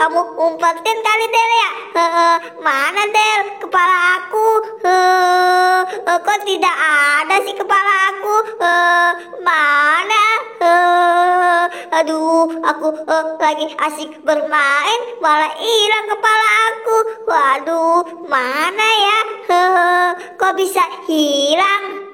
kamu umpetin kali Del ya. Mana Del kepala aku? Kok tidak ada sih kepala aku? Mana? Aduh, aku lagi asik bermain malah hilang kepala aku. Waduh, mana ya? Kok bisa hilang?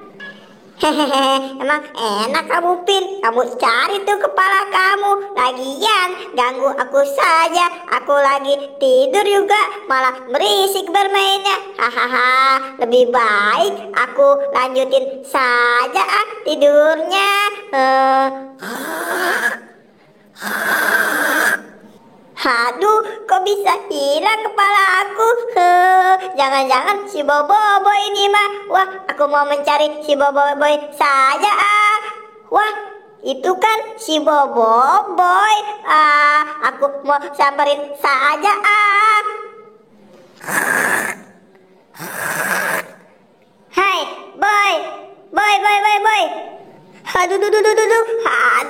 Hehehe, emang enak kamu Pin. Kamu cari tuh kepala kamu. Lagian ganggu aku saja. Aku lagi tidur juga malah berisik bermainnya. Hahaha, lebih baik aku lanjutin saja tidurnya. Aduh, kok bisa hilang kepala aku? Jangan-jangan si Boboiboy ini mah. Wah, aku mau mencari si Boboiboy saja Wah, itu kan si Boboiboy. Aku mau samperin saja Hai, boy. Boy.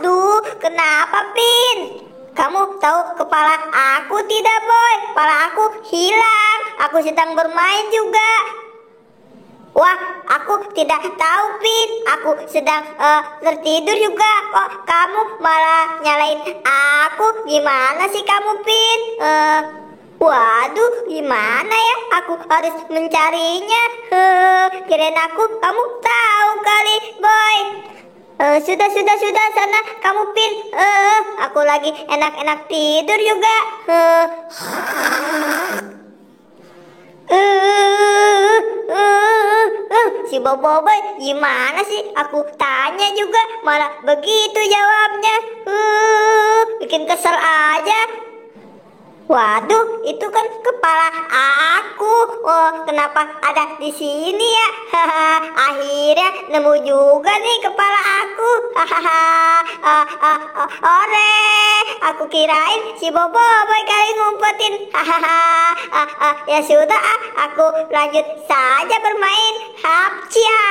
Aduh, kenapa Pin? Kamu tahu kepala aku tidak, Boy? Kepala aku hilang. Aku sedang bermain juga. Wah, aku tidak tahu, Pin. Aku sedang tertidur juga. Kok kamu malah nyalain aku? Gimana sih kamu, Pin? Waduh, gimana ya? Aku harus mencarinya. Kirain kamu tahu kali, Boy. Sudah sana kamu Pin. Aku lagi enak-enak tidur juga. Si Boboiboy gimana sih? Aku tanya juga malah begitu jawabnya. Bikin kesel aja. Waduh, itu kan kepala aku. Kenapa ada di sini ya? Akhirnya nemu juga nih kepala aku. Ore, aku kirain si Boboiboy kali ngumpetin. Ya sudah, aku lanjut saja bermain. Hapcia.